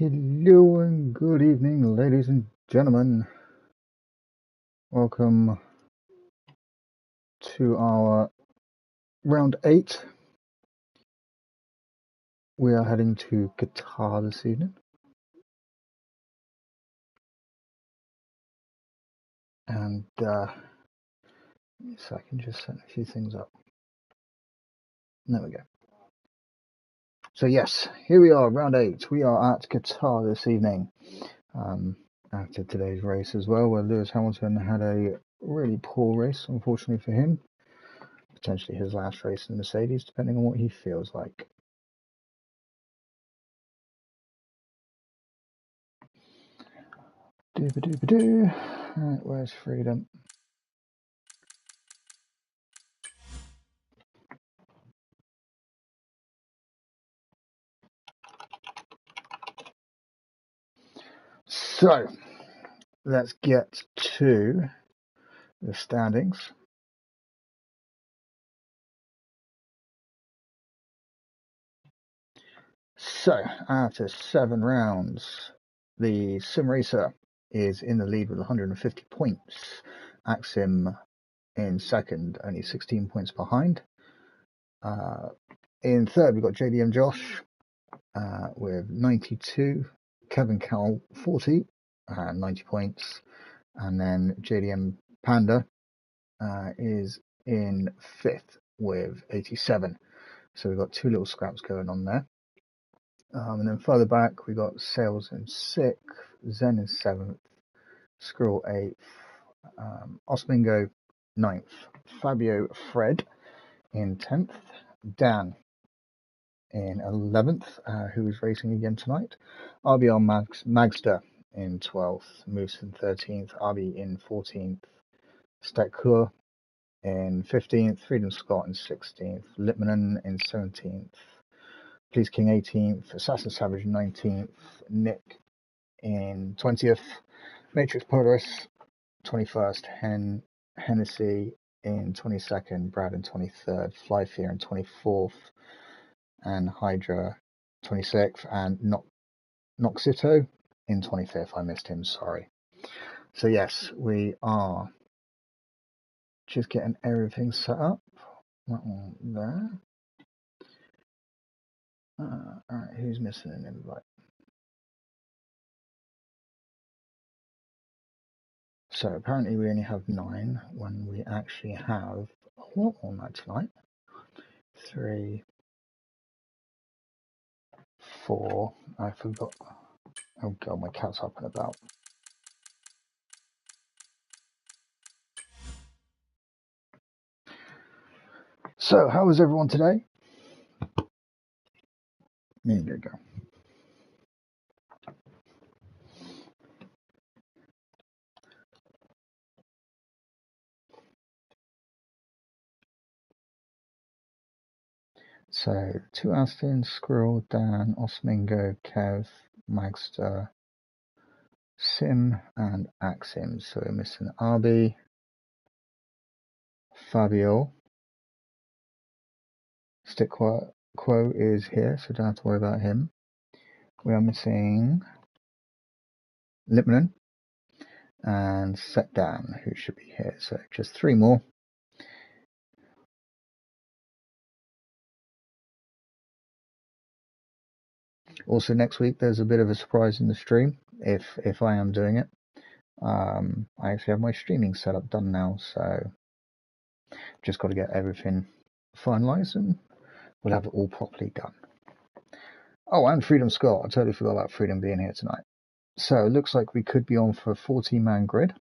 Hello and good evening, ladies and gentlemen. Welcome to our round 8. We are heading to Qatar this evening. And so I can just set a few things up. There we go. So yes, here we are, round 8. We are at Qatar this evening. After today's race as well, where Lewis Hamilton had a really poor race, unfortunately for him. Potentially his last race in Mercedes, depending on what he feels like. Right, where's freedom? So let's get to the standings. So after 7 rounds, the Sim Racer is in the lead with 150 points. Axim in second, only 16 points behind. In third, we've got JDM Josh with 92. Kevin Cowell, 40, 90 points. And then JDM Panda is in fifth with 87. So we've got 2 little scraps going on there. And then further back, we got Sales in 6th, Zen in 7th, Squirrel 8th, Osmingo 9th, Fabio Fred in 10th, Dan in 11th, who is racing again tonight, RBR Magster in 12th, Moose in 13th, RB in 14th, Stekkur in 15th, Freedom Scott in 16th, Lipmanen in 17th, Please King 18th, Assassin Savage 19th, Nick in 20th, Matrix Polaris 21st, Hennessy in 22nd, Brad in 23rd, Fly Fear in 24th, and Hydra 26th, and Noxito in 25th. I missed him, sorry. So yes, we are just getting everything set up. That one there. Alright, who's missing an invite? So apparently we only have 9 when we actually have a lot on that tonight. 3, 4. I forgot. Oh god, my cat's up and about. So how was everyone today? There you go. So, 2 Aston, Squirrel, Dan, Osmingo, Kev, Magster, Sim, and Axim. So we're missing Arby, Fabio. Stick Quo is here, so don't have to worry about him. We are missing Lipman and Set Dan, who should be here. So just 3 more. Also next week there's a bit of a surprise in the stream if I am doing it. I actually have my streaming setup done now, so just got to get everything finalised and we'll have it all properly done. Oh, and Freedom Scott. I totally forgot about Freedom being here tonight. So it looks like we could be on for a 14-man grid.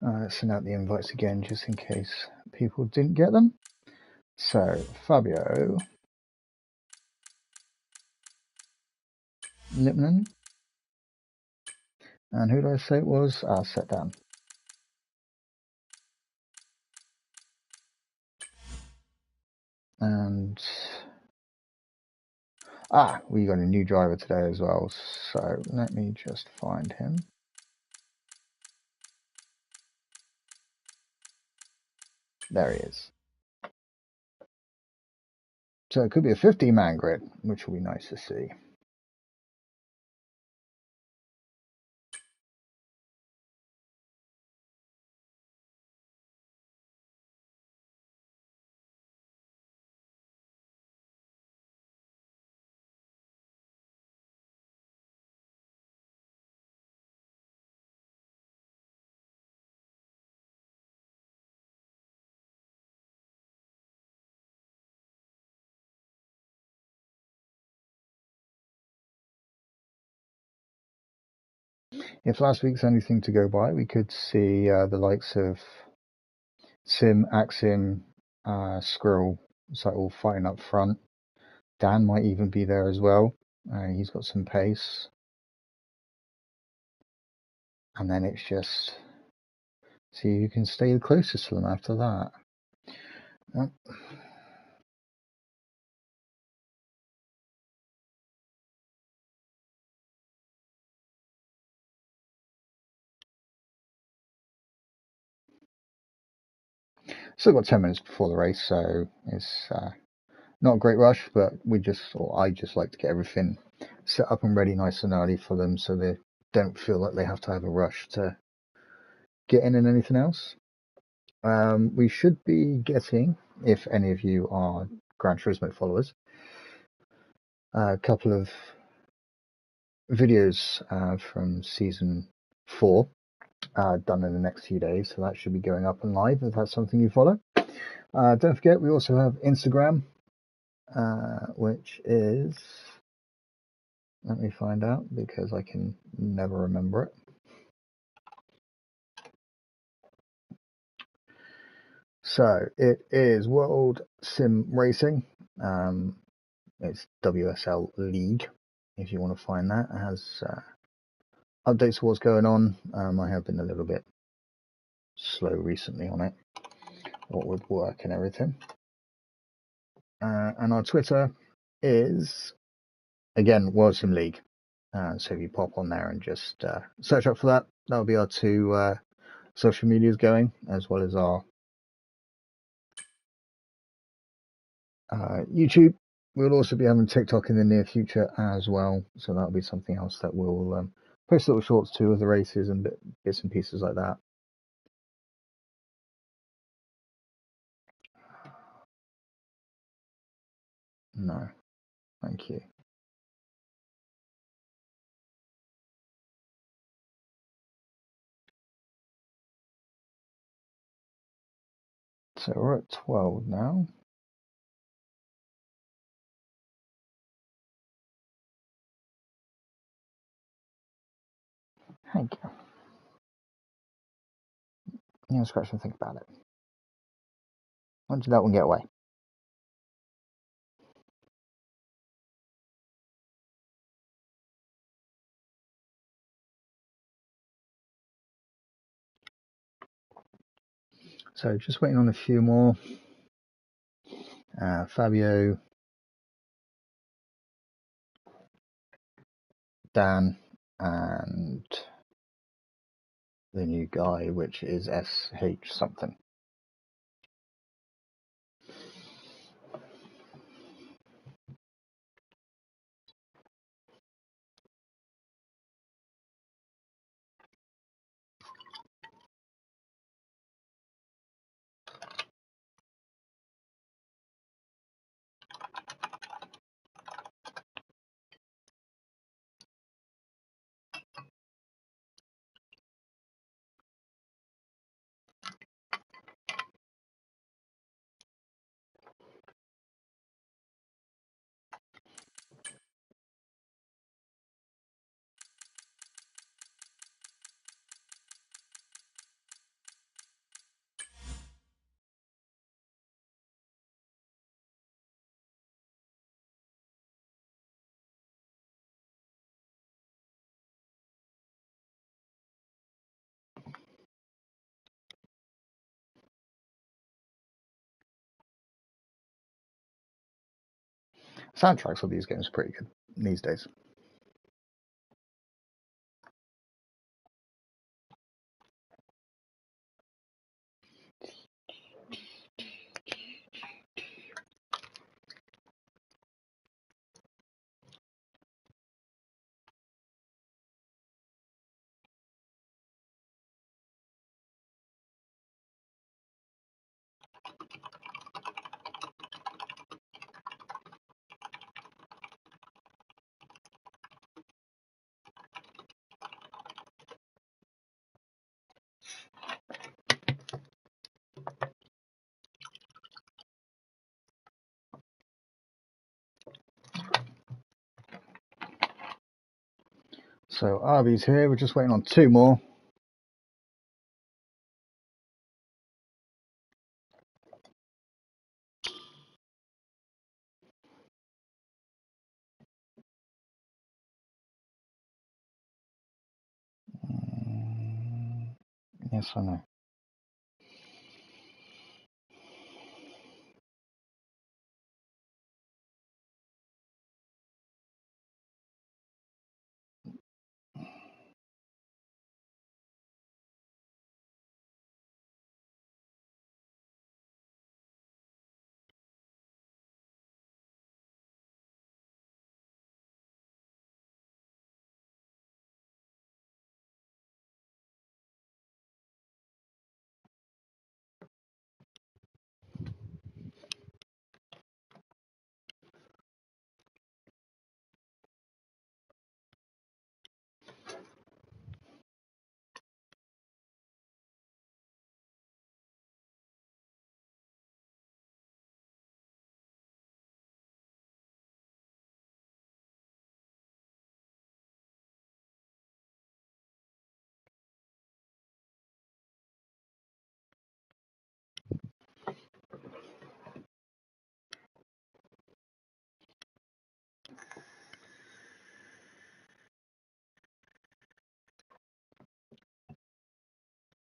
Let's send out the invites again just in case people didn't get them. So Fabio Lipman, and who did I say it was? Set down. And we got a new driver today as well, so let me just find him. There he is. So it could be a 15-man grid, which will be nice to see. If last week's anything to go by, we could see the likes of Sim, Axim, Squirrel, all fighting up front. Dan might even be there as well. He's got some pace. And then it's just see who can stay the closest to them after that. Still got 10 minutes before the race, so it's not a great rush, but I just like to get everything set up and ready nice and early for them, so they don't feel like they have to have a rush to get in and anything else. We should be getting, if any of you are Gran Turismo followers, a couple of videos from season 4 done in the next few days, so that should be going up and live if that's something you follow. Don't forget, we also have Instagram, which is, let me find out because I can never remember it. So it is World Sim Racing. It's WSL League, if you want to find that. It has updates of what's going on. I have been a little bit slow recently on it, what with work and everything. And our Twitter is, again, World Sim League. So if you pop on there and just search up for that, that'll be our two social medias going, as well as our YouTube. We'll also be having TikTok in the near future as well, so that'll be something else that we'll post little shorts to of the races and bits and pieces like that. No, thank you. So we're at 12 now. Thank you. You know, scratch and think about it. When did that one get away? So just waiting on a few more. Fabio, Dan, and the new guy, which is SH something. Soundtracks for these games are pretty good these days. So Arby's here, we're just waiting on 2 more. Yes, I know.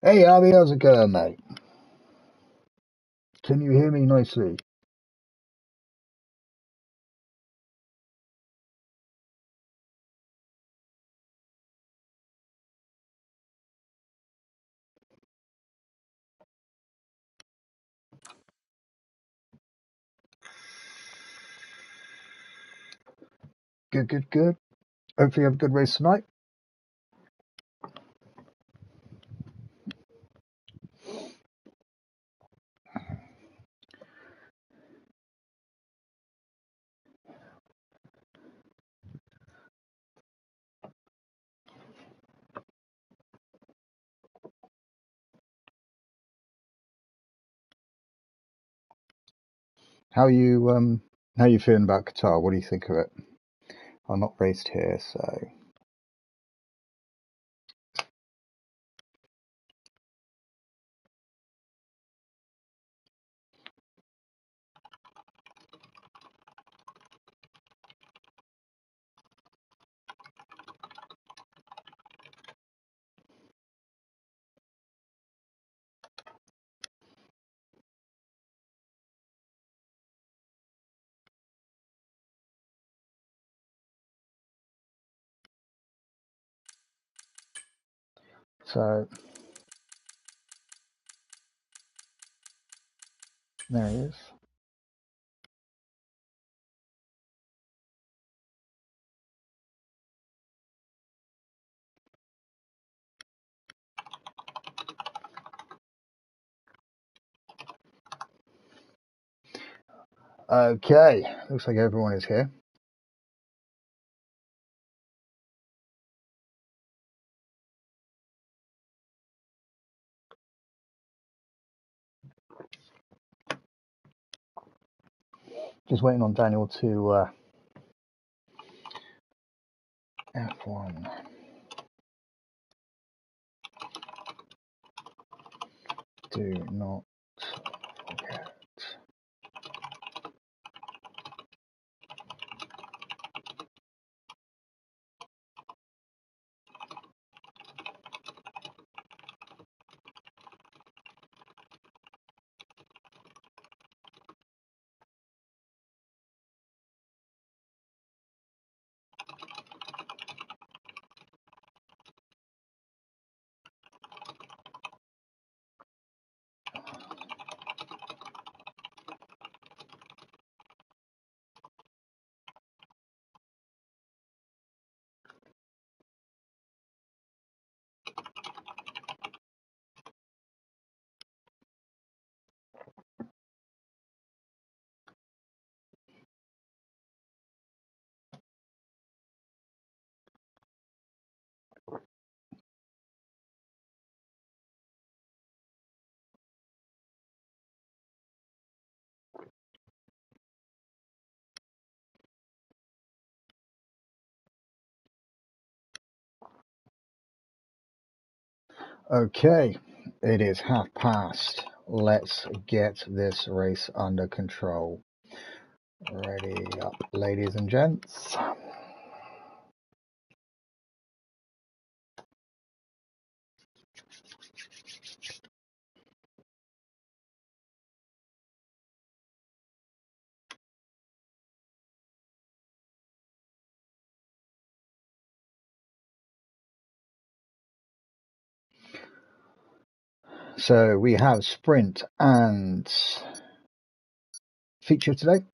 Hey Arby, how's it going, mate? Can you hear me nicely? Good, good, good. Hopefully you have a good race tonight. How you feeling about Qatar? What do you think of it? I'm not raced here, so there he is. Okay, looks like everyone is here. Just waiting on Daniel to F1. Do not forget. Okay, it is past. Let's get this race under control. Ready up, ladies and gents. So we have sprint and feature today.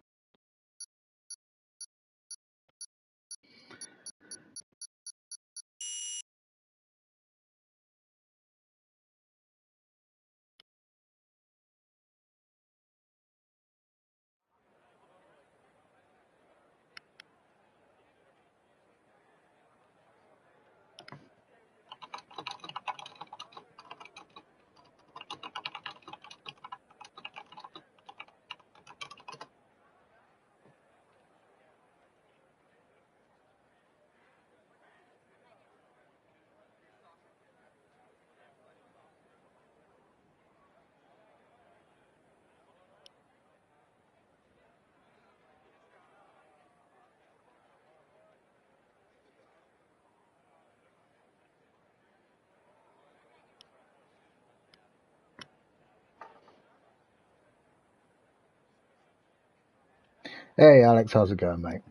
Hey Alex, how's it going, mate?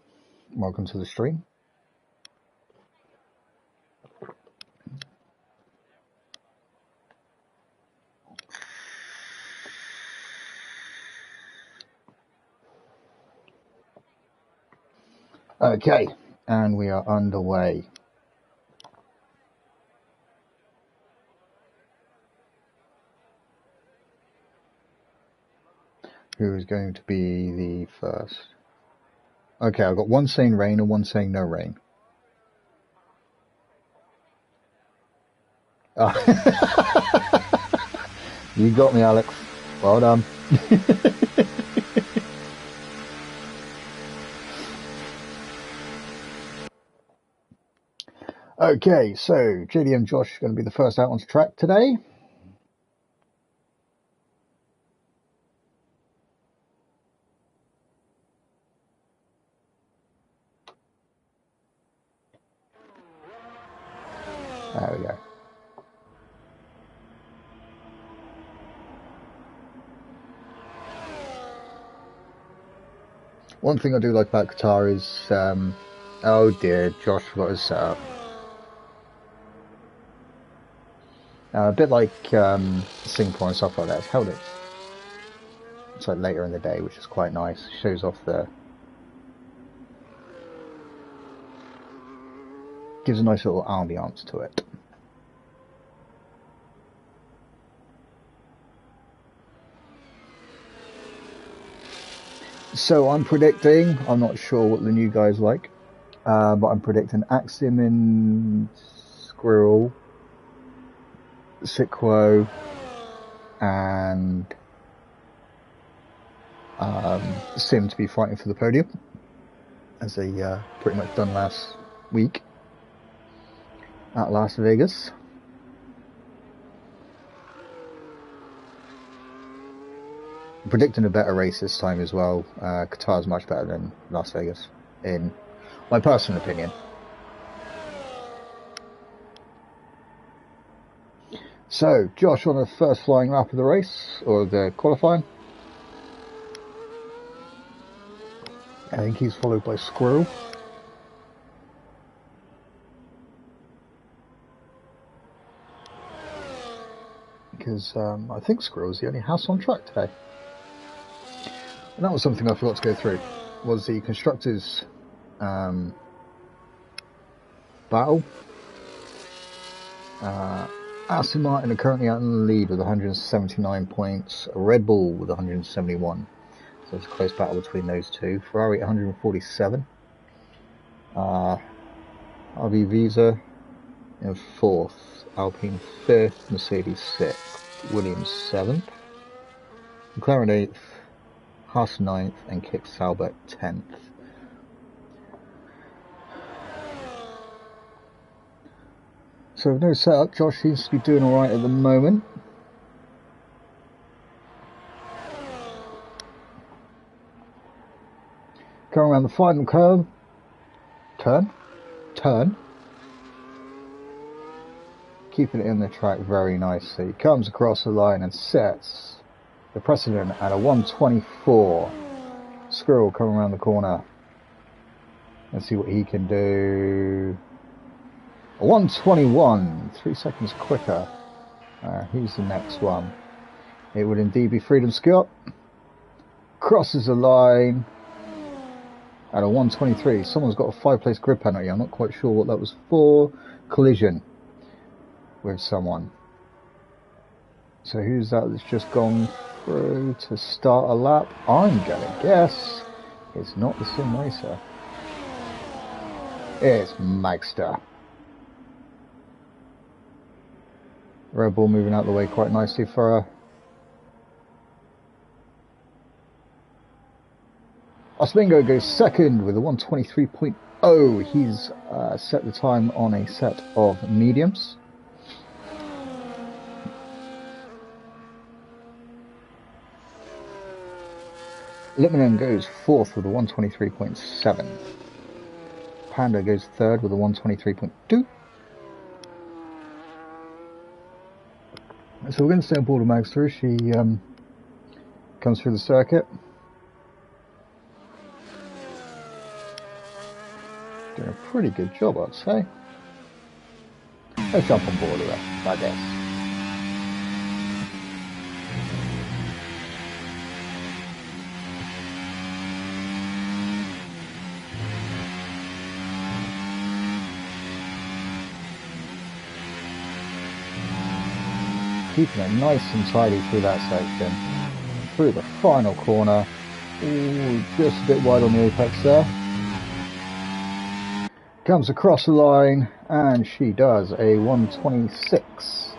Welcome to the stream. Okay, and we are underway. Who is going to be the first? Okay, I've got one saying rain and one saying no rain. Oh. You got me, Alex. Well done. Okay, so JDM Josh is going to be the first out on track today. There we go. One thing I do like about Qatar is, oh dear, Josh forgot his setup. A bit like Singapore and stuff like that. It's held it. It's like later in the day, which is quite nice. Shows off the... Gives a nice little ambiance to it. So I'm predicting, I'm not sure what the new guy's like, but I'm predicting Axiom and Squirrel, Siquo, and Sim to be fighting for the podium, as they pretty much done last week at Las Vegas. I'm predicting a better race this time as well. Qatar's much better than Las Vegas, in my personal opinion. So, Josh on the first flying lap of the race, or the qualifying. I think he's followed by Squirrel. Because I think Squirrel's the only house on track today. And that was something I forgot to go through, was the constructors' battle. Aston Martin are currently out in the lead with 179 points, Red Bull with 171. So it's a close battle between those two. Ferrari 147. RB Visa in 4th, Alpine 5th, Mercedes 6th, Williams 7th, McLaren 8th, Haas 9th, and Kip Sauber 10th. So no setup, Josh seems to be doing alright at the moment. Going around the final curve. Turn. Keeping it in the track very nicely. Comes across the line and sets the precedent at a 124. Squirrel coming around the corner. Let's see what he can do. A 121, 3 seconds quicker. Who's the next one? It would indeed be Freedom Scott. Crosses the line at a 123. Someone's got a 5-place grid penalty. I'm not quite sure what that was for. Collision with someone. So who's that that's just gone through to start a lap? I'm gonna guess it's not the sim racer. It's Magster. Red Bull moving out the way quite nicely for her. Osmingo goes second with a 123.0. He's set the time on a set of mediums. Lippmann goes fourth with a 123.7. Panda goes third with a 123.2. So we're going to stay on board with Magster. She comes through the circuit. Doing a pretty good job, I'd say. Let's jump on board with her, I guess. Keeping it nice and tidy through that section. Through the final corner. Ooh, just a bit wide on the apex there. Comes across the line, and she does a 126.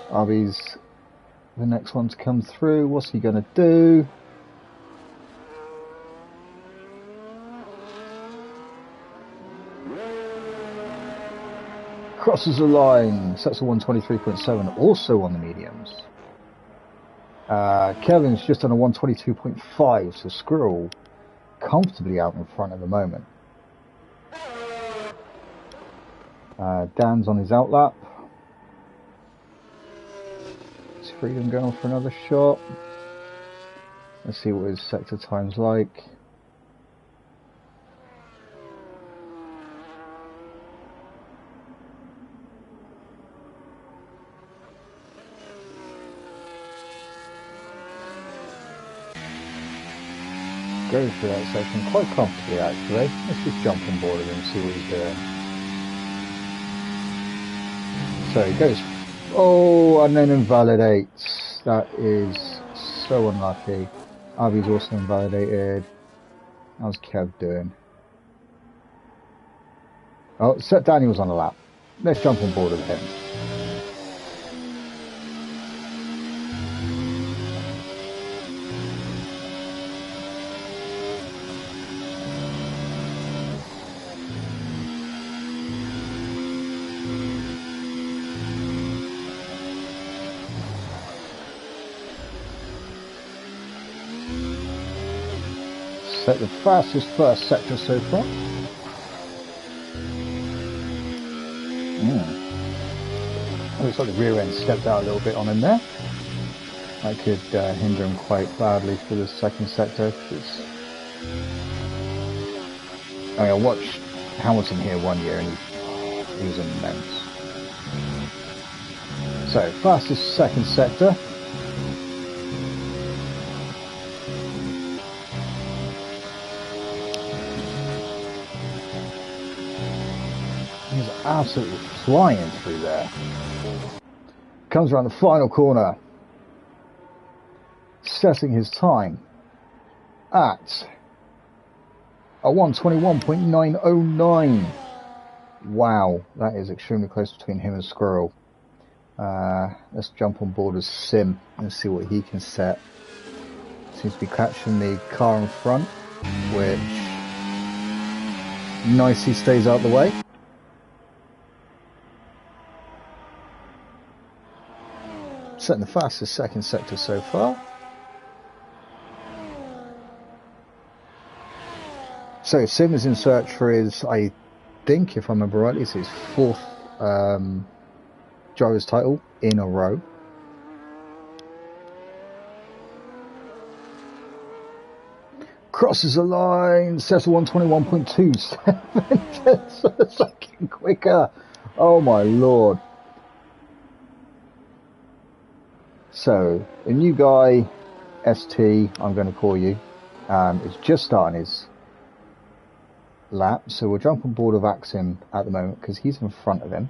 Arby's the next one to come through. What's he going to do? Crosses the line, sets a 123.7, also on the mediums. Kevin's just on a 122.5, so Squirrel comfortably out in front at the moment. Dan's on his outlap. Is Freedom going for another shot? Let's see what his sector time's like. Goes through that section quite comfortably actually. Let's just jump on board with him and see what he's doing. So he goes, oh, and then invalidates. That is so unlucky. Avi's also invalidated. How's Kev doing? Oh, Seth Daniels on a lap. Let's jump on board with him. Set the fastest first sector so far. Looks like the rear end stepped out a little bit on him there. That could hinder him quite badly for the second sector. I watched Hamilton here one year and he was immense. So, fastest second sector. He's absolutely flying through there. Comes around the final corner. Setting his time at a 121.909. Wow, that is extremely close between him and Squirrel. Let's jump on board with Sim and see what he can set. Seems to be catching the car in front, which nicely stays out the way. Setting the fastest second sector so far. So Sim is in search for his, I think, if I remember rightly, it's his 4th driver's title in a row. Crosses the line, sets a 121.27 tenths of a second quicker. Oh my lord. So, a new guy, ST, I'm going to call you, is just starting his lap. So we'll jump on board of Axim at the moment because he's in front of him.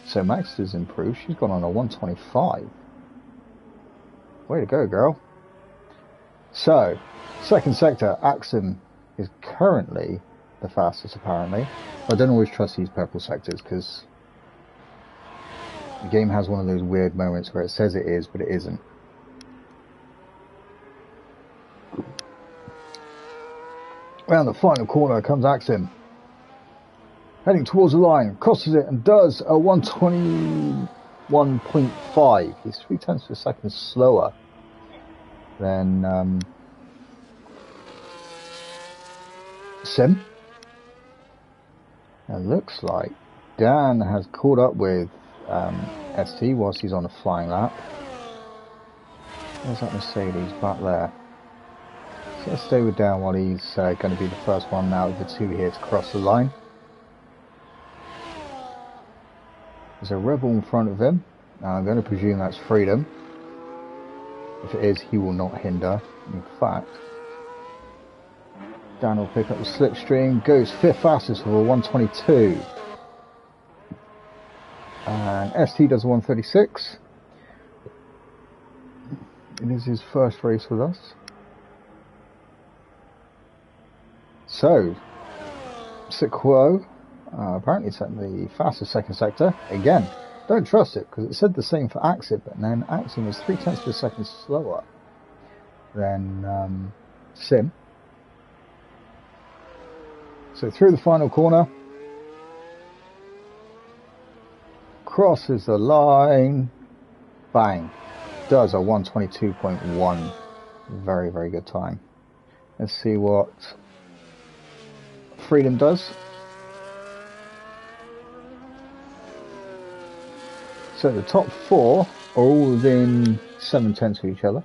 So Max has improved. She's gone on a 125. Way to go, girl. So, second sector, Axim is currently the fastest, apparently. I don't always trust these purple sectors because the game has one of those weird moments where it says it is, but it isn't. Around the final corner comes Axim. Heading towards the line, crosses it and does a 121.5. He's 3 tenths of a second slower than Sim. It looks like Dan has caught up with ST whilst he's on a flying lap. Where's that Mercedes? Back there. So let's stay with Dan while he's going to be the first one out of the two here to cross the line. There's a Rebel in front of him. I'm going to presume that's Freedom. If it is, he will not hinder. In fact, Dan will pick up the slipstream, goes 5th fastest for a 122. And ST does a 136. It is his first race with us. So, Sequo. Apparently setting the fastest second sector. Again, don't trust it because it said the same for Axim, but then Axim was 3 tenths of a second slower than Sim. So through the final corner, crosses the line, bang, does a 122.1. Very, very good time. Let's see what Freedom does. So the top 4 are all within 7 tenths of each other.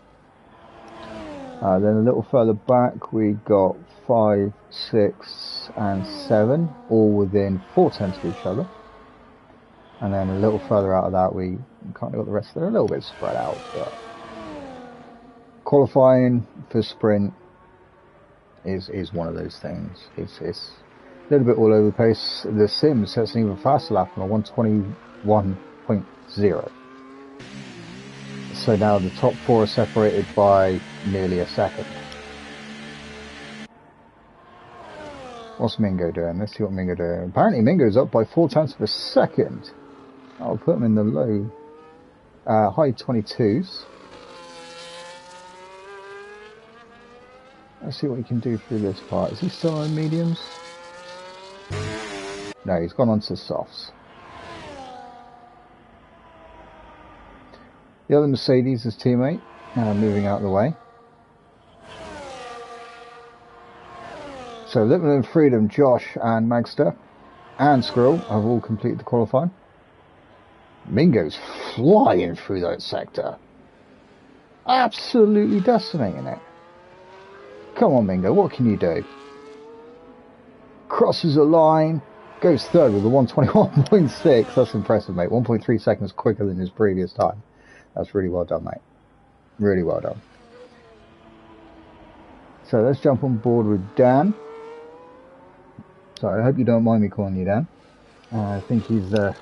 Then a little further back we got 5, 6 and 7, all within 4 tenths of each other. And then a little further out of that we kind of got the rest. They're a little bit spread out, but qualifying for sprint is one of those things. It's a little bit all over the place. The Sim sets an even faster lap on a 121.0. So now the top 4 are separated by nearly a second. What's Mingo doing? Let's see what Mingo doing. Apparently Mingo's up by 4 tenths of a second. I'll put him in the low, high 22s. Let's see what he can do through this part. Is he still on mediums? No, he's gone on to softs. The other Mercedes, his teammate, moving out of the way. So Litman and Freedom, Josh and Magster and Squirrel have all completed the qualifying. Mingo's flying through that sector. Absolutely decimating it. Come on Mingo, what can you do? Crosses the line, goes third with a 121.6. That's impressive, mate. 1.3 seconds quicker than his previous time. That's really well done, mate. Really well done. So let's jump on board with Dan. Sorry, I hope you don't mind me calling you Dan. I think he's the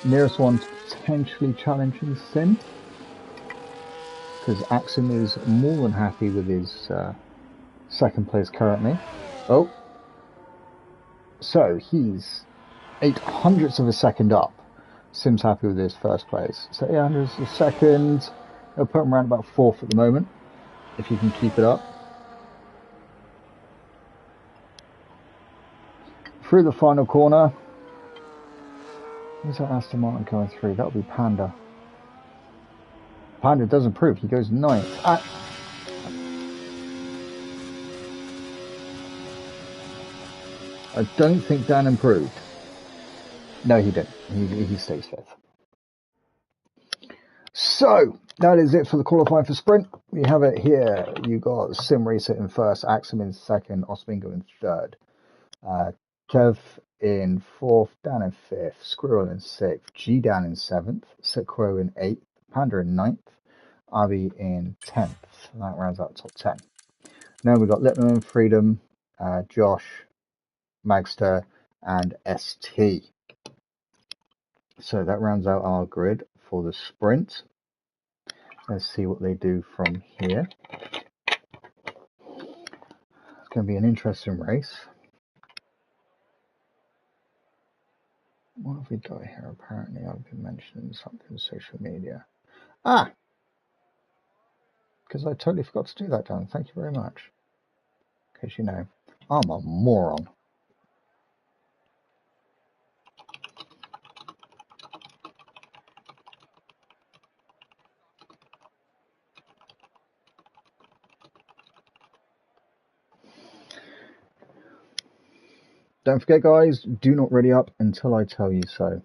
nearest one to potentially challenging Sim. Because Axim is more than happy with his second place currently. Oh. So he's 0.08 of a second up. Sim's happy with his first place. So 800 a second. I'll put him around about 4th at the moment, if you can keep it up. Through the final corner. Who's that Aston Martin going through? That'll be Panda. Panda does improve. He goes 9th. I don't think Dan improved. No, he didn't. He stays 5th. So, that is it for the qualifying for sprint. We have it here. You got Sim Racer in 1st, Axum in 2nd, Osmingo in 3rd. Kev in 4th, Dan in 5th, Squirrel in 6th, G Dan in 7th, Sikro in 8th, Panda in 9th, Avi in 10th. And that rounds out top 10. Now we've got Lipman, Freedom, Josh, Magster, and ST. So that rounds out our grid for the sprint. Let's see what they do from here. It's going to be an interesting race. What have we got here? Apparently I've been mentioning something on social media. Because I totally forgot to do that, Dan. Thank you very much. Because, you know, I'm a moron. Don't forget, guys, do not ready up until I tell you so.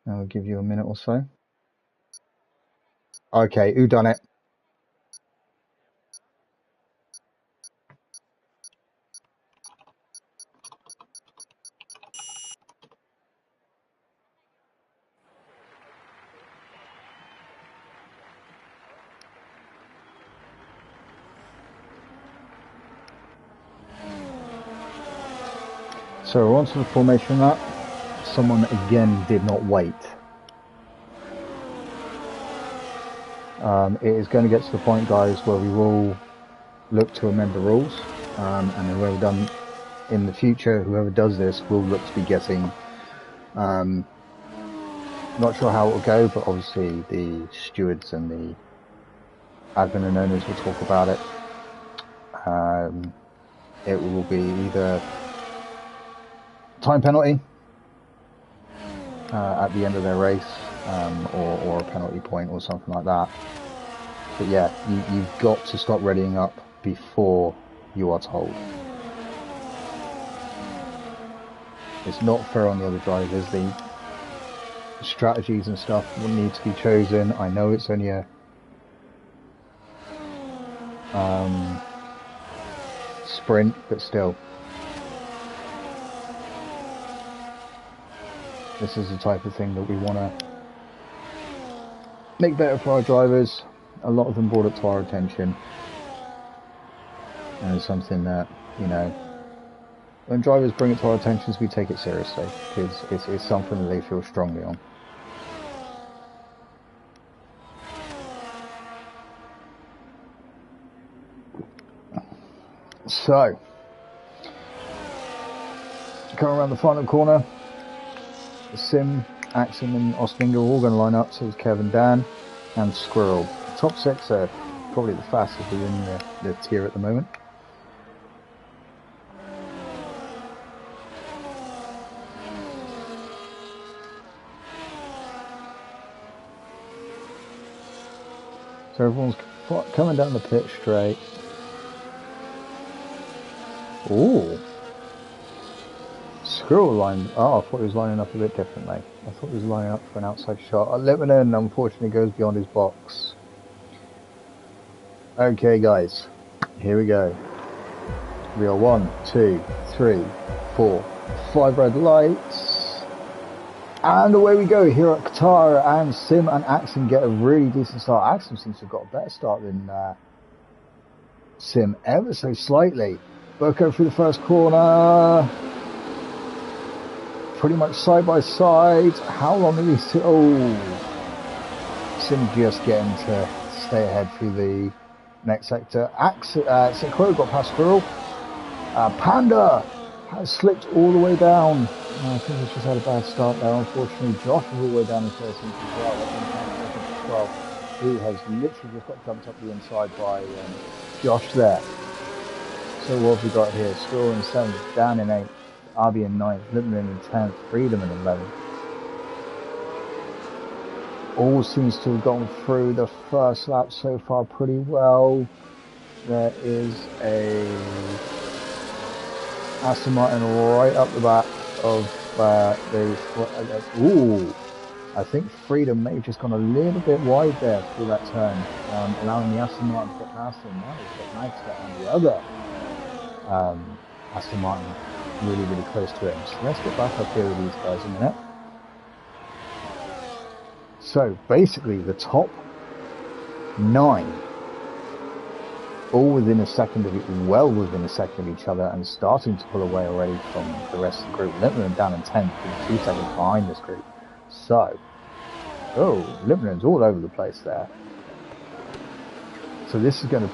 I'll give you a minute or so. Okay, who done it? So we're on to the formation lap. Someone again did not wait. It is going to get to the point, guys, where we will look to amend the rules, and then whoever done in the future, whoever does this will look to be getting. Not sure how it will go, but obviously the stewards and the admin and owners will talk about it. It will be either time penalty at the end of their race, or a penalty point or something like that. But yeah, you've got to stop readying up before you are told. It's not fair on the other drivers. The strategies and stuff will need to be chosen. I know it's only a sprint, but still. This is the type of thing that we want to make better for our drivers. A lot of them brought it to our attention. And it's something that, you know, when drivers bring it to our attention, we take it seriously, because it's something that they feel strongly on. So, coming around the final corner, Sim, Axum and Osmingo are all going to line up, so it's Kevin, Dan and Squirrel. The top 6 are probably the fastest within the tier at the moment. So everyone's coming down the pit straight. Ooh. Squirrel line. Oh, I thought he was lining up a bit differently. I thought he was lining up for an outside shot. Lebanon unfortunately goes beyond his box. Okay, guys. Here we go. We are 1, 2, 3, 4, 5 red lights. And away we go here at Qatar, and Sim and Axum get a really decent start. Axum seems to have got a better start than Sim ever so slightly. Burko through the first corner. Pretty much side by side. How long are these two? Oh, Sim just getting to stay ahead through the next sector. Sikro got past Squirrel. Panda has slipped all the way down. I think he's just had a bad start there. Unfortunately, Josh is all the way down in 13th as well. well, who has literally just got jumped up the inside by Josh there. So what have we got here? Still in 7th, Dan in 8th, RB in 9th, Lippman in 10th, Freedom in 11th. All seems to have gone through the first lap so far pretty well. There is a Aston Martin right up the back of ooh, I think Freedom may have just gone a little bit wide there through that turn, allowing the Aston Martin to get past him. Now he's got Magster and the other Aston Martin really, really close to him. So let's get back up here with these guys in a minute. So basically the top 9 all within a second of well within a second of each other and starting to pull away already from the rest of the group. Lippman down in 10th and 2 seconds behind this group. So, Lippman's all over the place there. So this is going to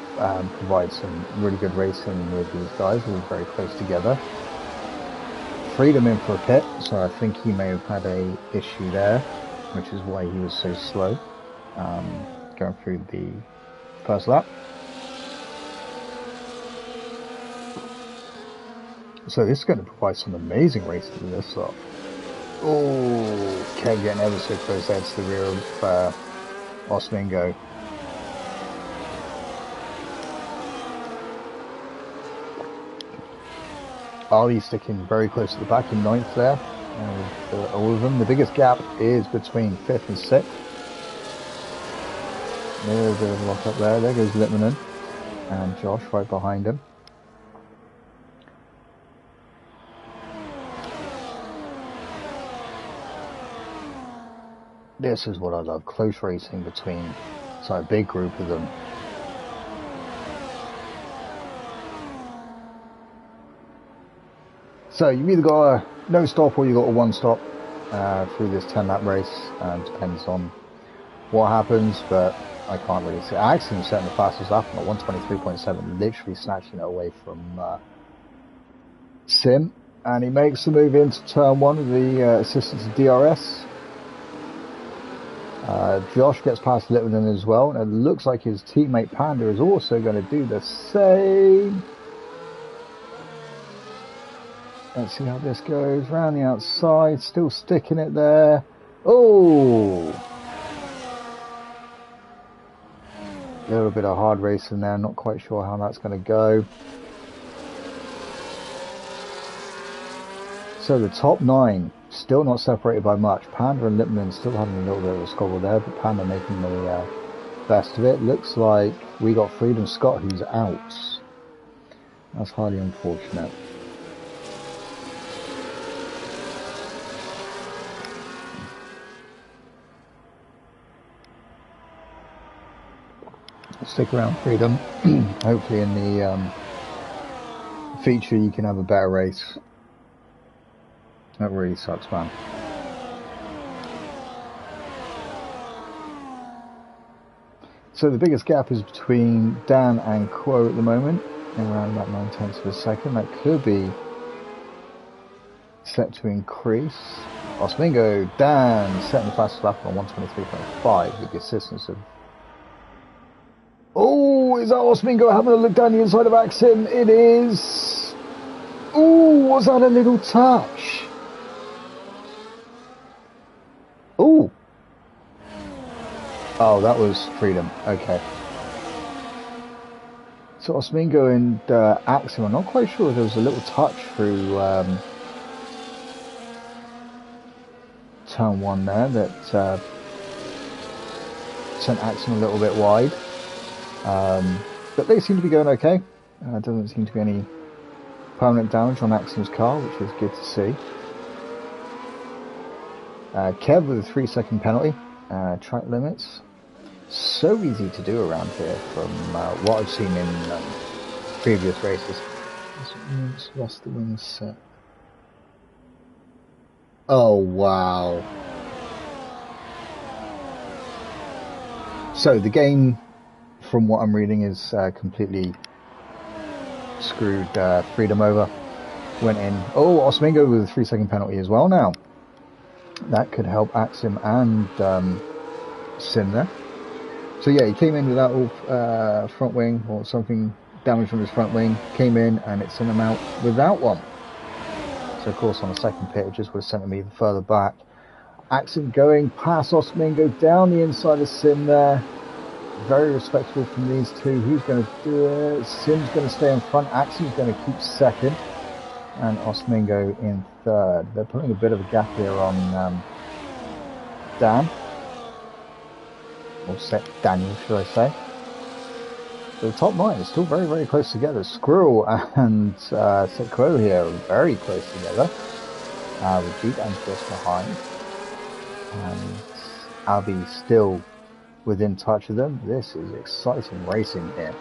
provide some really good racing with these guys, all very close together. Freedom in for a pit, so I think he may have had a issue there, which is why he was so slow going through the first lap. So this is going to provide some amazing racing in this lot. Oh, Kev getting ever so close there to the rear of Osmingo. Ali sticking very close to the back in 9th there. All of them. The biggest gap is between 5th and 6th. There's a bit of a lock up there. There goes Lippman and Josh right behind him. This is what I love, close racing between a big group of them. So you've either got a no stop or you've got a one stop through this 10 lap race. Depends on what happens, but I can't really see. Axon's setting the fastest lap at 123.7, literally snatching it away from Sim. And he makes the move into turn 1 with the assistance of DRS. Josh gets past Littleton as well, and it looks like his teammate Panda is also going to do the same. Let's see how this goes. Round the outside, still sticking it there. Oh! A little bit of hard racing there, not quite sure how that's going to go. So the top 9 still not separated by much. Panda and Lippman still having a little bit of a squabble there, but Panda making the best of it. Looks like we got Freedom Scott who's out. That's highly unfortunate. Stick around, Freedom. Hopefully in the feature you can have a better race. That really sucks, man. So the biggest gap is between Dan and Quo at the moment, around about 9/10 of a second. That could be set to increase. Osmingo, Dan setting the fastest lap on 123.5 with the assistance of... Oh, is that Osmingo having a look down the inside of Axim? It is. Oh, was that a little touch? Oh. Oh, that was Freedom. Okay. So Osmingo and Axim, I'm not quite sure if there was a little touch through turn 1 there that sent Axim a little bit wide. But they seem to be going okay. Doesn't seem to be any permanent damage on Axim's car, which is good to see. Kev with a 3-second penalty. Track limits. So easy to do around here from what I've seen in previous races. Lost the wing set. Oh, wow. So the game, from what I'm reading, is completely screwed Freedom over. Went in. Oh, Osmingo with a 3-second penalty as well now. That could help Axim and Sim there. So yeah, he came in without all front wing or something damaged on his front wing. Came in and it sent him out without one. So of course on the second pit it just would have sent him even further back. Axon going past Osmingo down the inside of Sim there. Very respectable from these two. Who's going to do it? Sim's going to stay in front. Axon's going to keep second. And Osmingo in third. They're putting a bit of a gap here on Dan. Or Daniel, should I say. The top 9 is still very, very close together. Squirrel and Crow here are very close together. With G-Dan just behind. And Albie still within touch of them. This is exciting racing here.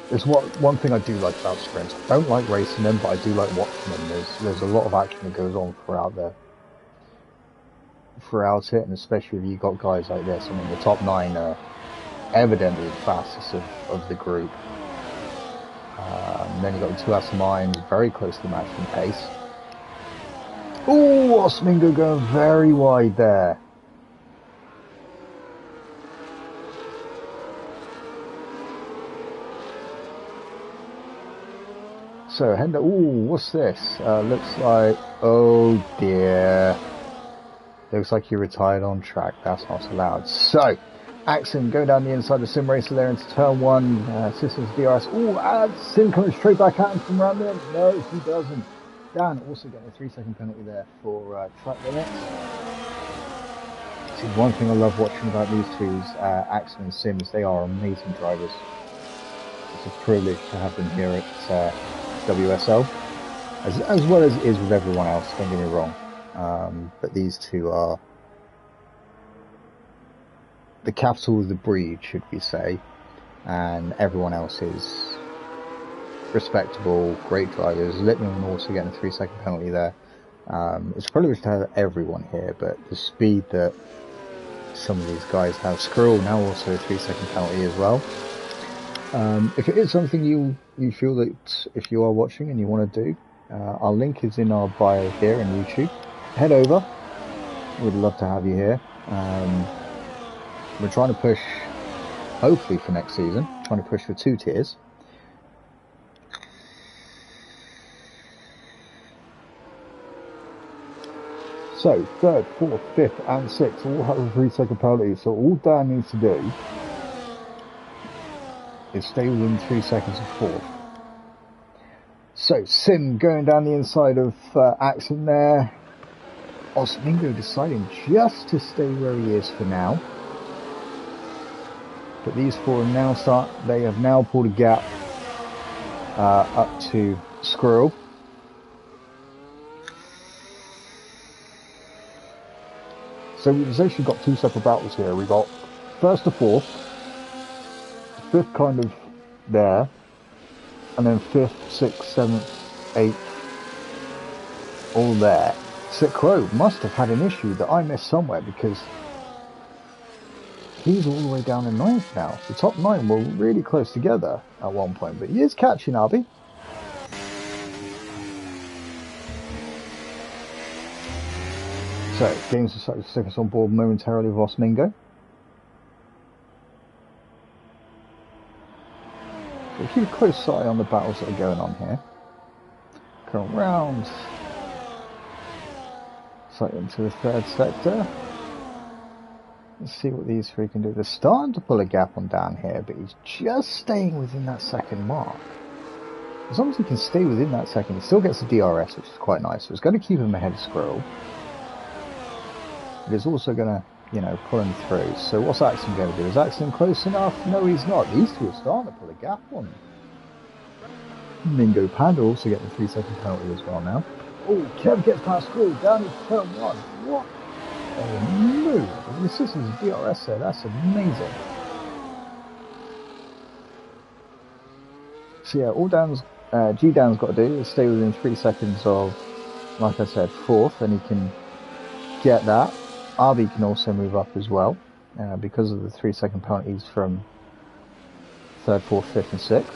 There's one thing I do like about sprints. I don't like racing them, but I do like watching them. There's a lot of action that goes on throughout it, and especially if you've got guys like this. I mean, the top 9 are evidently the fastest of the group. Then you've got the 2 Aston Martins, very close to matching pace. Ooh, Osmingo going very wide there. So, Hendo, ooh, what's this? Looks like, oh dear. Looks like you retired on track. That's not allowed. So, Axon going down the inside of Sim Racer there into turn 1. Systems DRS. Ooh, Sim coming straight back at him from around there. No, he doesn't. Dan also getting a 3-second penalty there for track limits. See, one thing I love watching about these two, Axon and Sim, is they are amazing drivers. It's a privilege to have them here at WSL, as well as it is with everyone else, don't get me wrong. But these two are the capital of the breed, should we say, and everyone else is respectable, great drivers. Littman also getting a 3-second penalty there. It's a privilege to have everyone here, but the speed that some of these guys have. Squirrel now also a 3-second penalty as well. If it is something you feel that if you are watching and you want to do, our link is in our bio here on YouTube. Head over. We'd love to have you here. We're trying to push, hopefully for next season, trying to push for 2 tiers. So, 3rd, 4th, 5th and 6th all have a 3-second penalty, so all Dan needs to do is stay within 3 seconds of 4th. So, Sim going down the inside of Axon there. Osmingo deciding just to stay where he is for now. But these 4 they have now pulled a gap up to Squirrel. So we've essentially got 2 separate battles here. We've got 1st to 4th, 5th kind of there, and then 5th, 6th, 7th, 8th, all there. Crow must have had an issue that I missed somewhere, because he's all the way down in 9th now. The top 9 were really close together at one point, but he is catching Arby. So, games decided to stick us on board momentarily with Osmingo. So keep a close eye on the battles that are going on here. Come round. So into the 3rd sector. Let's see what these 3 can do. They're starting to pull a gap on Dan here, but he's just staying within that 2nd mark. As long as he can stay within that 2nd, he still gets the DRS, which is quite nice. So it's going to keep him ahead of Squirrel. It is also going to, pull him through. So what's Axon going to do? Is Axon close enough? No, he's not. These 2 are starting to pull a gap on him. Mingo Panda also getting a 3-second penalty as well now. Oh, Kev gets past Squirrel down to turn 1. What a move. The assistance of DRS there, that's amazing. So yeah, all G-Dan's got to do is stay within 3 seconds of, like I said, 4th, and he can get that. RB can also move up as well, because of the 3-second penalties from 3rd, 4th, 5th and 6th.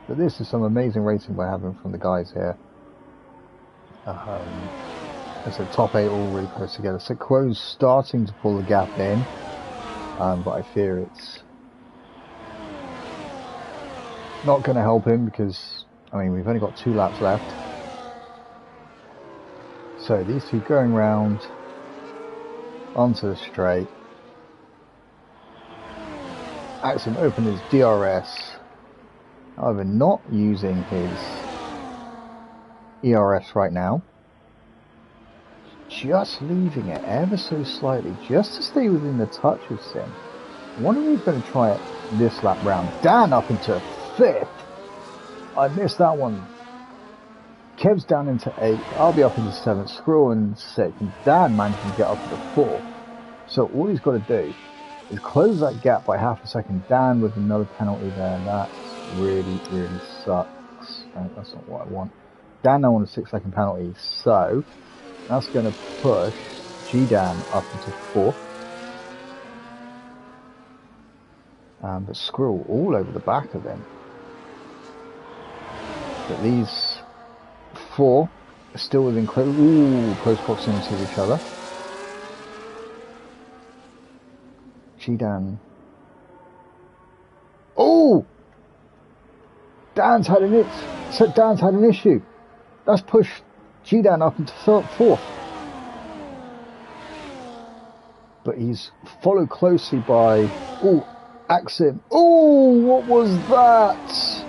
But this is some amazing racing we're having from the guys here. As the top 8 all really close together. So Quo's starting to pull the gap in, but I fear it's not going to help him because, I mean, we've only got 2 laps left. So these two going round onto the straight. Axel opened his DRS, however not using his ERS right now. Just leaving it ever so slightly, just to stay within the touch of Sim. I wonder if he's going to try it this lap round. Dan up into 5th. I missed that one. Kev's down into 8th. I'll be up into 7th. Squirrel in 6th. And Dan managing to get up into 4th. So all he's got to do is close that gap by half a second. Dan with another penalty there. That really, really sucks. That's not what I want. Dan now on a 6-second penalty. So that's going to push G-Dan up into 4th. But Squirrel all over the back of him. But these 4 are still within close proximity of each other. G-Dan. Oh! Dan's had an issue. That's pushed G-Dan up into 4th. But he's followed closely by Axim. Oh, what was that?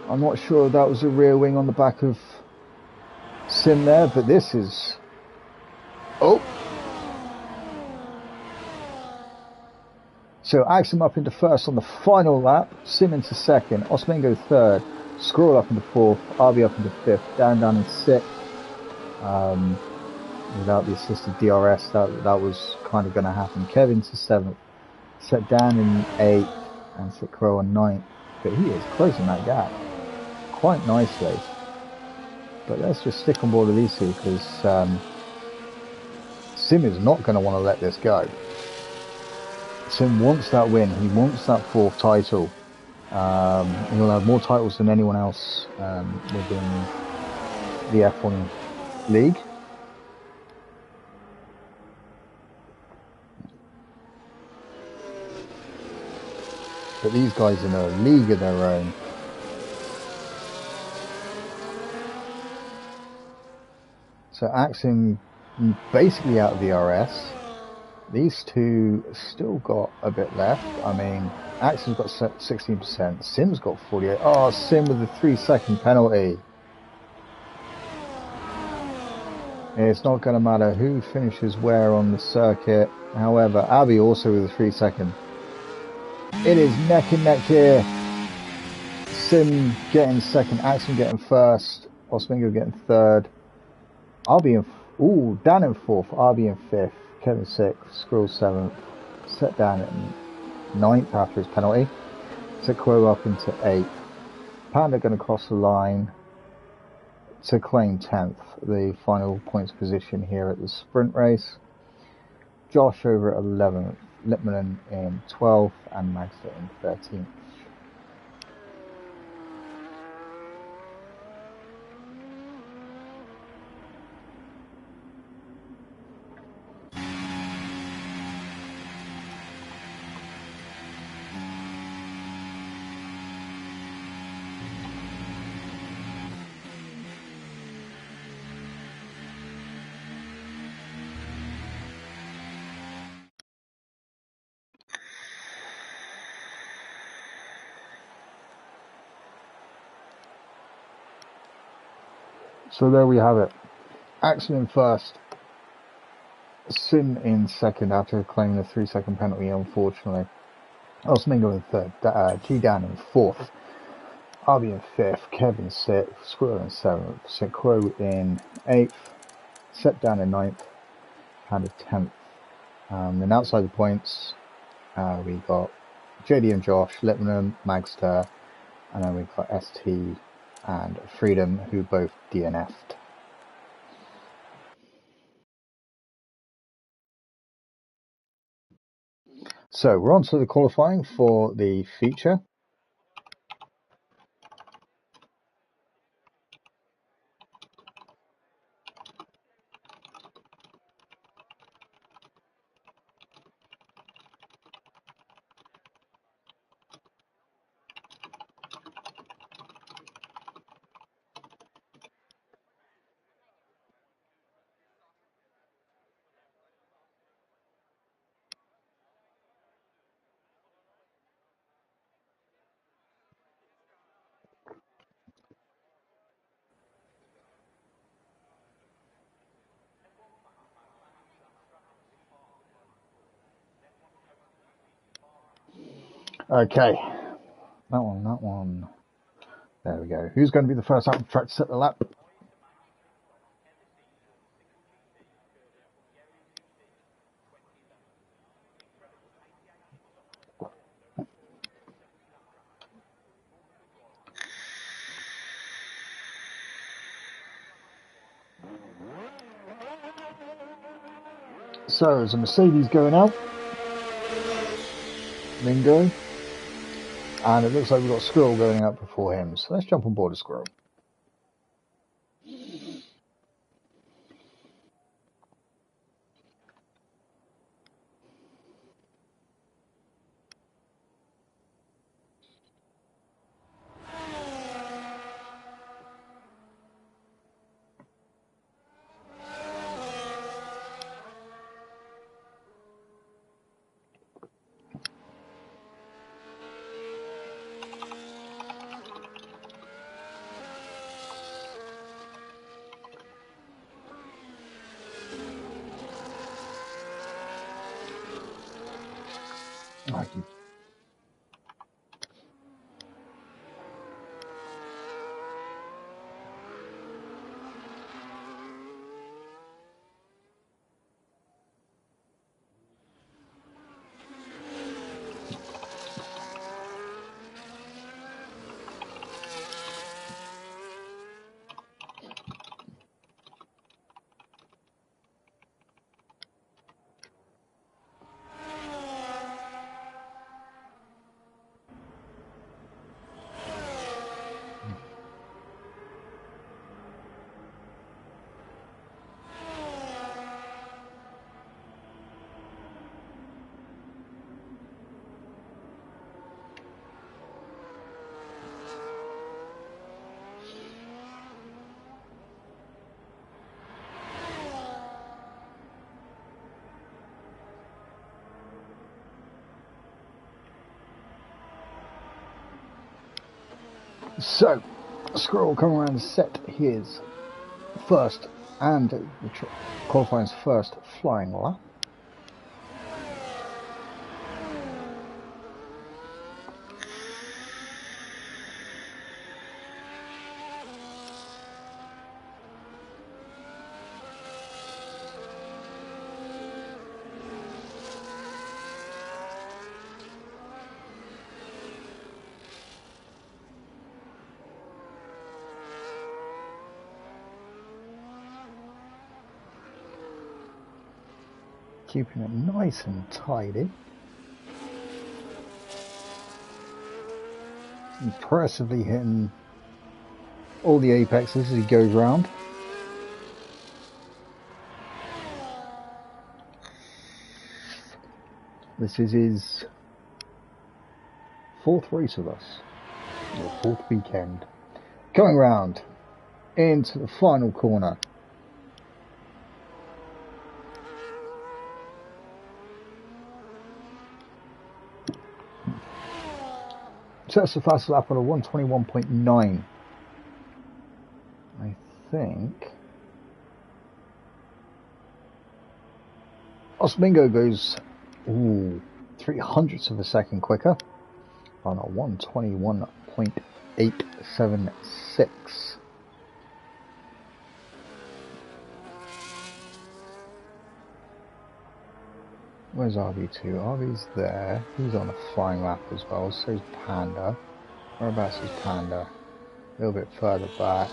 I'm not sure if that was a rear wing on the back of Sim there, but this is... Oh! So Axim up into 1st on the final lap, Sim into 2nd, Osmango 3rd, Squirrel up into 4th, RB up into 5th, Dan down in 6th. Without the assisted DRS, that was kind of going to happen. Kevin to 7th, set Dan in 8th, and set Crow on 9th. But he is closing that gap quite nicely. But let's just stick on board with these two because Sim is not going to want to let this go. Sim wants that win. He wants that 4th title. He'll have more titles than anyone else within the F1 league. But these guys are in a league of their own. So Axim basically out of the RS. These two still got a bit left. I mean, Axim's got 16%. Sim's got 48%. Oh, Sim with the 3-second penalty. It's not going to matter who finishes where on the circuit. However, Abby also with a 3-second. It is neck and neck here. Sim getting 2nd, Axim getting 1st, Osmingo getting 3rd. I'll be in, Dan in 4th, I'll be in 5th, Kevin 6th, Squirrel 7th, set Dan at 9th after his penalty, set Quo up into 8th. Panda going to cross the line to claim 10th, the final points position here at the sprint race. Josh over at 11th, Lipman in 12th, and Magster in 13th. So there we have it. Axel in 1st, Sim in 2nd after claiming the 3-second penalty, unfortunately. Osmingo in 3rd, G-Dan in 4th, Arby in 5th, Kevin 6th, Squirrel in 7th, Sequo in 8th, Set Dan in 9th, Panda 10th. Then outside the points, we got JD and Josh, Lipman, Magster, and then we've got ST and Freedom, who both DNF'd. So we're on to the qualifying for the feature. Okay, that one. There we go. Who's going to be the first out of the track to set the lap? So there's a Mercedes going out. Mingo. And it looks like we've got Squirrel going out before him. So let's jump on board a Squirrel. Thank you. So, Squirrel come around and set his first and the qualifying's first flying lap. Keeping it nice and tidy. Impressively hitting all the apexes as he goes round. This is his fourth race with us, or fourth weekend. Going round into the final corner. Sets the fastest lap on a 121.9. I think Osmingo goes 300ths of a second quicker on a 121.876. Where's RB2? RB's there. He's on a flying lap as well. So's Panda. Whereabouts is Panda? A little bit further back.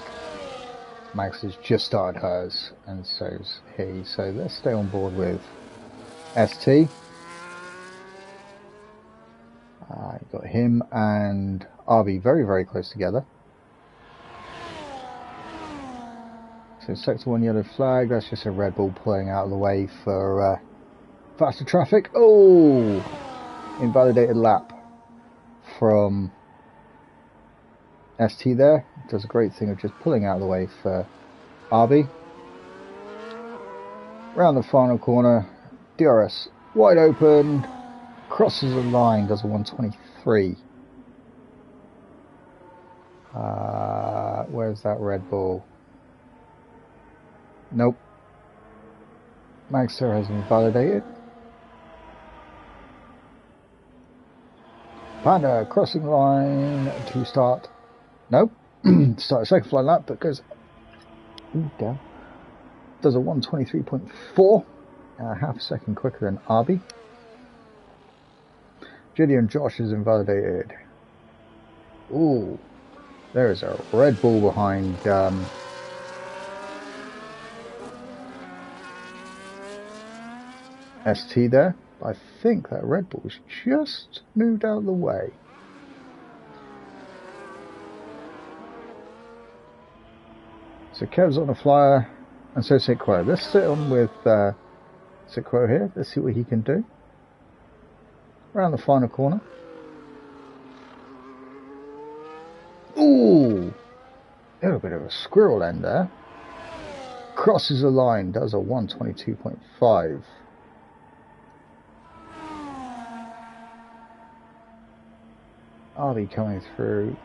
Max has just started hers, and so's he. So let's stay on board with ST. Got him and RB very, very close together. So sector 1 yellow flag, that's just a Red Bull pulling out of the way for faster traffic. Oh! Invalidated lap from ST there. Does a great thing of just pulling out of the way for RB. Round the final corner, DRS wide open, crosses the line, does a 123. Where's that Red Bull? Nope. Magster has been validated. Panda crossing the line to start. Nope. Start a second fly lap, but goes down. Does a 123.4, half a second quicker than RB. Judy and Josh is invalidated. Ooh, there is a Red Bull behind ST there. I think that Red Bull's just moved out of the way. So Kev's on a flyer, and so Sitquo. Let's sit on with Sitquo here. Let's see what he can do. Around the final corner. Ooh! A little bit of a squirrel end there. Crosses the line, does a 122.5. RB coming through.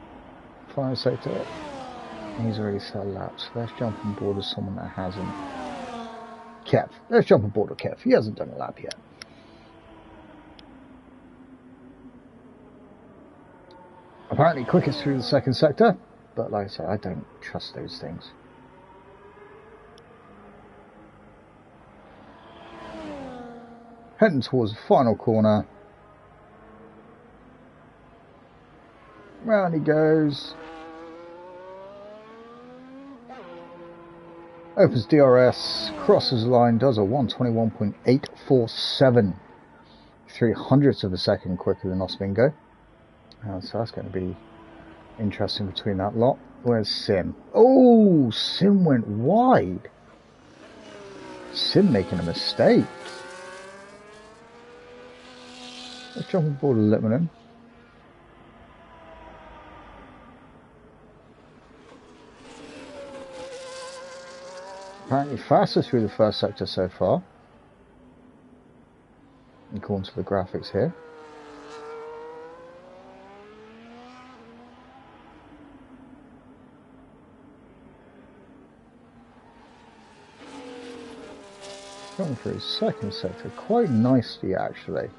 Final sector. He's already set laps. So let's jump on board with someone that hasn't. Kev. Let's jump on board with Kev. He hasn't done a lap yet. Apparently quickest through the second sector, but like I said, I don't trust those things. Heading towards the final corner. Round he goes. Opens DRS, crosses the line, does a 121.847. 300ths of a second quicker than Osmingo. So that's going to be interesting between that lot. Where's Sim? Oh, Sim went wide. Sim making a mistake. Let's jump on board with Littman. Apparently faster through the first sector so far, according to the graphics here. Going through second sector quite nicely actually.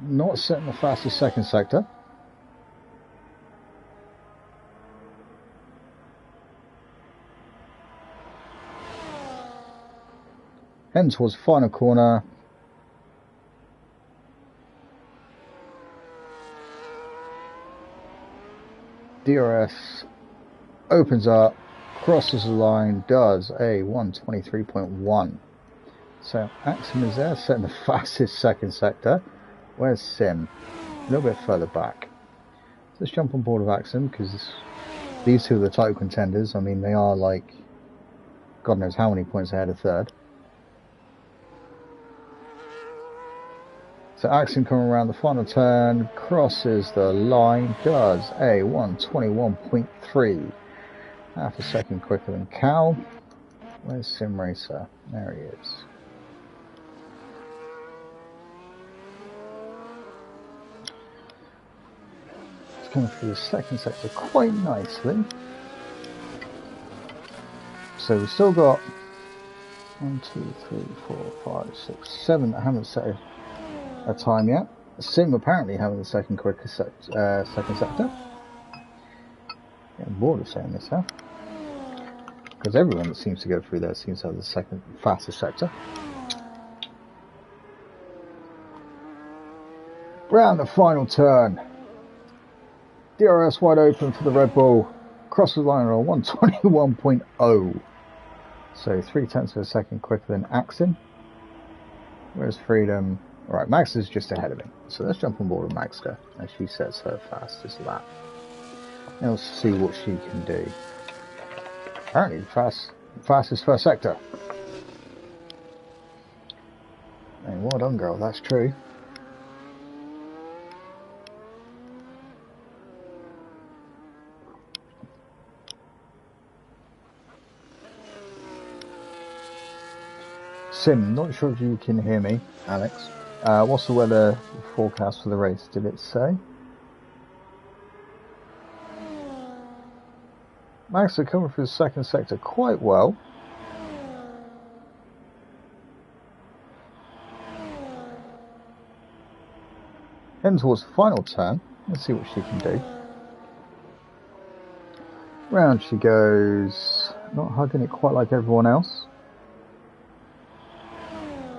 Not setting the fastest second sector. Heading towards the final corner. DRS opens up, crosses the line, does a 123.1. So Axim is there, setting the fastest second sector. Where's Sim? A little bit further back. Let's jump on board with Axim, because these two are the title contenders. I mean, they are like, God knows how many points ahead of third. So Axim coming around the final turn, crosses the line, does a 121.3. Half a second quicker than Cal. Where's Sim Racer? There he is. It's coming through the second sector quite nicely. So we've still got 1, 2, 3, 4, 5, 6, 7 that haven't set a time yet. Sim apparently having the second quickest second sector. Getting bored of saying this now. Because everyone that seems to go through there seems to have the second fastest sector. Round the final turn. DRS wide open for the Red Bull. Crosses the line on 121.0. So 0.3 of a second quicker than Axim. Where's Freedom? Right, Max is just ahead of me. So let's jump on board with Maxter as she sets her fastest lap. And we'll see what she can do. Apparently fastest first sector. And well done, girl, that's true. Sim, not sure if you can hear me, Alex. What's the weather forecast for the race? Did it say? Max are coming through the second sector quite well. Heading towards the final turn. Let's see what she can do. Round she goes, not hugging it quite like everyone else.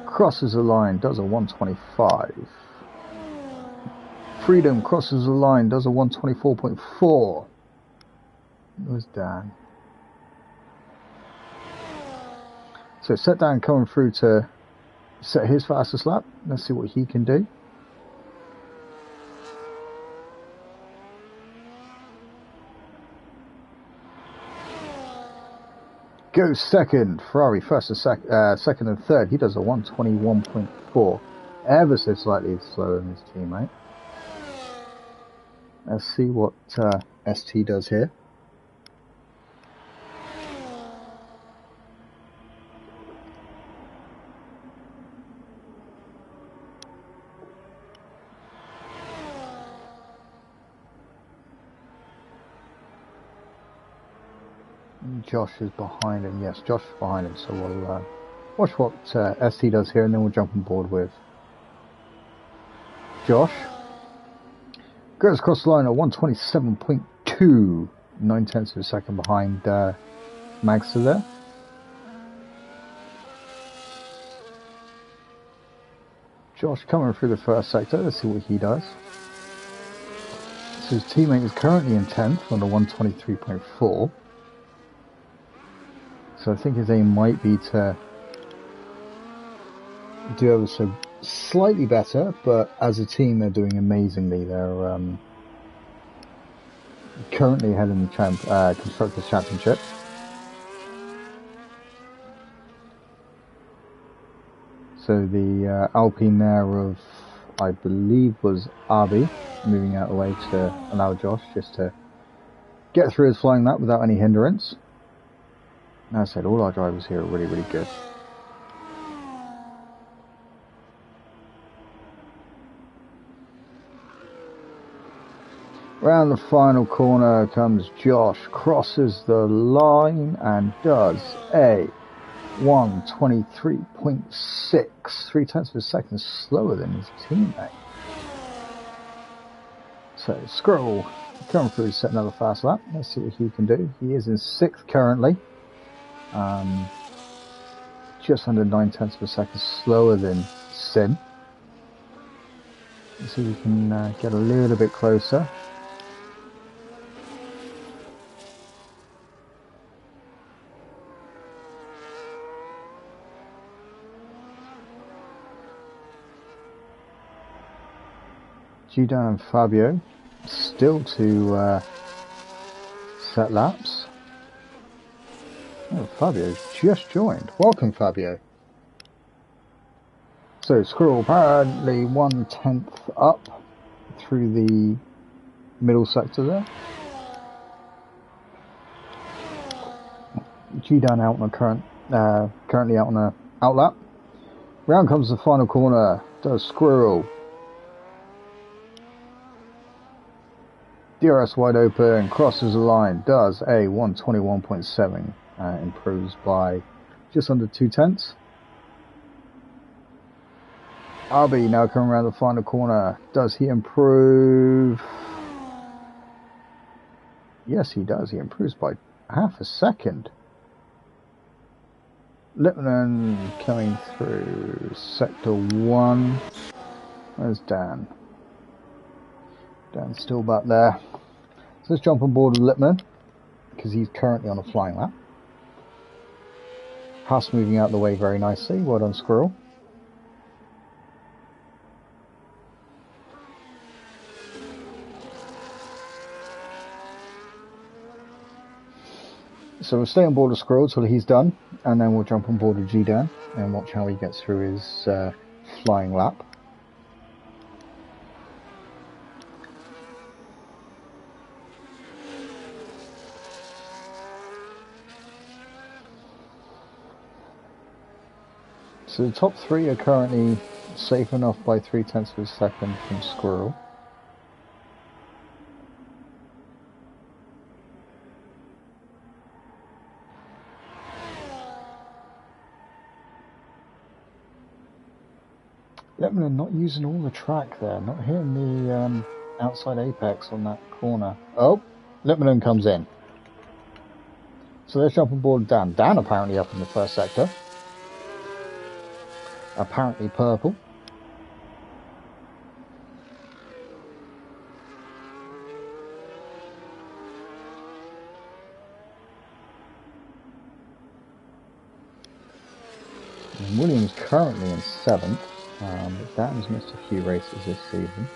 Crosses the line, does a 125. Freedom crosses the line, does a 124.4. It was Dan. So Set Dan coming through to set his fastest lap. Let's see what he can do. Goes second. Ferrari first and second and third. He does a 121.4. Ever so slightly slower than his teammate. Let's see what ST does here. Josh is behind him. Yes, Josh is behind him. So we'll watch what ST does here, and then we'll jump on board with Josh. Goes across the line at 127.2, 9/10 of a second behind Magster there. Josh coming through the first sector. Let's see what he does. So his teammate is currently in 10th on the 123.4. So I think his aim might be to do ever so slightly better, but as a team they're doing amazingly. They're currently ahead in the Constructors' Championship. So the Alpine there of, I believe, was Arby, moving out of the way to allow Josh just to get through his flying lap without any hindrance. As I said, all our drivers here are really, really good. Round the final corner comes Josh, crosses the line and does a 123.6, 3/10 of a second slower than his teammate. So Squirrel coming through to set another fast lap. Let's see what he can do. He is in 6th currently. Just under 9/10 of a second slower than Sim. Let's see if we can get a little bit closer. Gidan and Fabio still to set laps. Oh, Fabio's just joined. Welcome, Fabio. So Squirrel apparently 1/10 up through the middle sector there. Gidan out on a currently out on a outlap. Round comes the final corner. Does Squirrel. DRS wide open, crosses the line, does a 121.7, improves by just under 2/10. Arby now coming around the final corner. Does he improve? Yes, he does. He improves by half a second. Lippmann coming through sector 1. Where's Dan? Dan's still back there. So let's jump on board with Lippmann, because he's currently on a flying lap. Haas moving out of the way very nicely. Well done, Squirrel. So we'll stay on board of Squirrel till he's done, and then we'll jump on board of G-Dan and watch how he gets through his flying lap. So the top three are currently safe enough by 0.3 of a second from Squirrel. Lemon not using all the track there, not hitting the outside apex on that corner. Oh, Lemon comes in. So let's jump on board Dan. Dan apparently up in the first sector. Apparently purple. And Williams currently in 7th, but Dan's missed a few races this season.